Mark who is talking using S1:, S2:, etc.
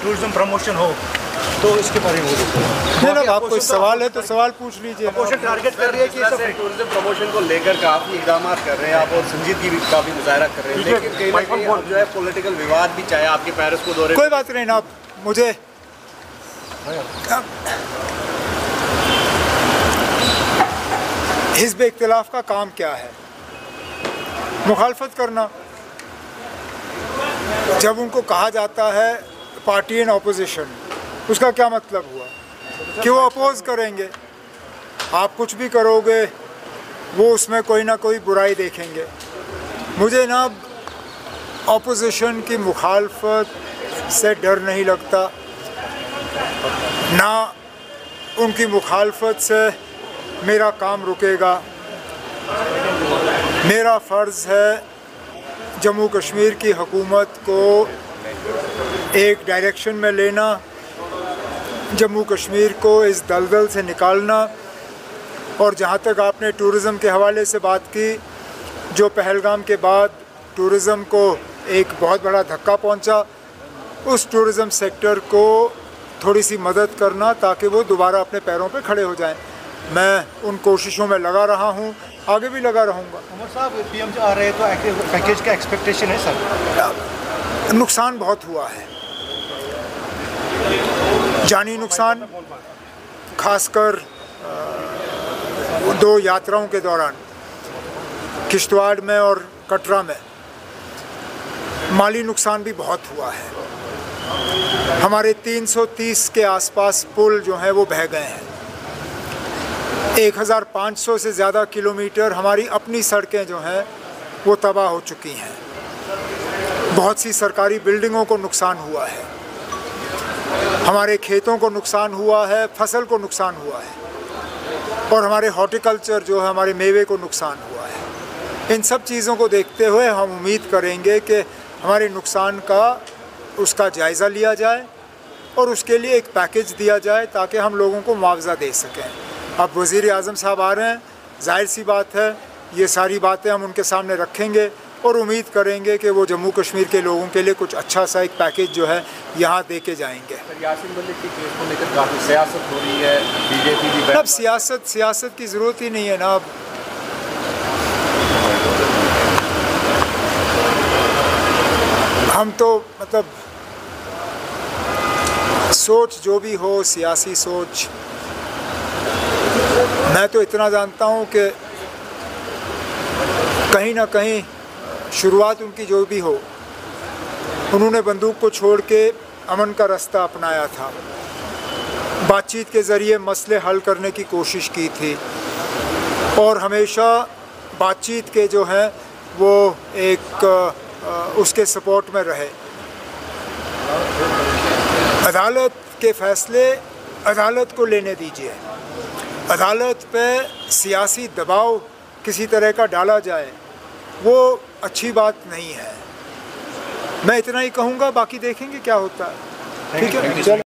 S1: Tourism promotion हो तो इसके बारे में
S2: जनाब आपको कोई सवाल है तो सवाल पूछ लीजिए।
S1: अपोजिशन टारगेट कर रही है कि
S3: टूरिज्म प्रमोशन को लेकर काफ़ी इकदाम कर रहे हैं आप, और संजीदगी भी काफ़ी मुजाहरा कर रहे हैं, लेकिन कहीं ना कहीं जो है पॉलिटिकल विवाद भी चाहे आपके पेरिस को दौरे।
S2: कोई बात नहीं ना, मुझे हिज़्ब इख्तिलाफ का काम क्या है? मुखालफत करना। जब उनको कहा जाता है पार्टी इन ऑपोजिशन, उसका क्या मतलब हुआ कि वो अपोज करेंगे। आप कुछ भी करोगे वो उसमें कोई ना कोई बुराई देखेंगे। मुझे ना ऑपोजिशन की मुखालफत से डर नहीं लगता, ना उनकी मुखालफत से मेरा काम रुकेगा। मेरा फ़र्ज़ है जम्मू कश्मीर की हुकूमत को एक डायरेक्शन में लेना, जम्मू कश्मीर को इस दलदल से निकालना। और जहाँ तक आपने टूरिज़म के हवाले से बात की, जो पहलगाम के बाद टूरिज़म को एक बहुत बड़ा धक्का पहुँचा, उस टूरिज़म सेक्टर को थोड़ी सी मदद करना ताकि वो दोबारा अपने पैरों पे खड़े हो जाएं। मैं उन कोशिशों में लगा रहा हूँ, आगे भी लगा रहूँगा।
S1: उमर साहब पीएम आ रहे हैं तो पैकेज का एक्सपेक्टेशन है सर?
S2: नुकसान बहुत हुआ है, जानी नुकसान, खासकर 2 यात्राओं के दौरान किश्तवाड़ में और कटरा में। माली नुकसान भी बहुत हुआ है। हमारे 330 के आसपास पुल जो हैं वो बह गए हैं। 1500 से ज़्यादा किलोमीटर हमारी अपनी सड़कें जो हैं वो तबाह हो चुकी हैं। बहुत सी सरकारी बिल्डिंगों को नुकसान हुआ है, हमारे खेतों को नुकसान हुआ है, फसल को नुकसान हुआ है, और हमारे हॉर्टिकल्चर जो है, हमारे मेवे को नुकसान हुआ है। इन सब चीज़ों को देखते हुए हम उम्मीद करेंगे कि हमारे नुकसान का उसका जायज़ा लिया जाए और उसके लिए एक पैकेज दिया जाए ताकि हम लोगों को मुआवजा दे सकें। अब वज़ीर आज़म साहब आ रहे हैं, जाहिर सी बात है ये सारी बातें हम उनके सामने रखेंगे और उम्मीद करेंगे कि वो जम्मू कश्मीर के लोगों के लिए कुछ अच्छा सा एक पैकेज जो है यहाँ दे के जाएंगे।
S3: यासीन मलिक के केस को लेकर काफ़ी सियासत हो रही है, बीजेपी भी।
S2: अब सियासत की ज़रूरत ही नहीं है ना। अब हम तो मतलब सोच जो भी हो, सियासी सोच, मैं तो इतना जानता हूँ कि कहीं ना कहीं शुरुआत उनकी जो भी हो, उन्होंने बंदूक को छोड़ के अमन का रास्ता अपनाया था, बातचीत के ज़रिए मसले हल करने की कोशिश की थी, और हमेशा बातचीत के जो हैं वो एक उसके सपोर्ट में रहे। अदालत के फ़ैसले अदालत को लेने दीजिए। अदालत पे सियासी दबाव किसी तरह का डाला जाए वो अच्छी बात नहीं है। मैं इतना ही कहूँगा, बाकी देखेंगे क्या होता है। ठीक है, चलो।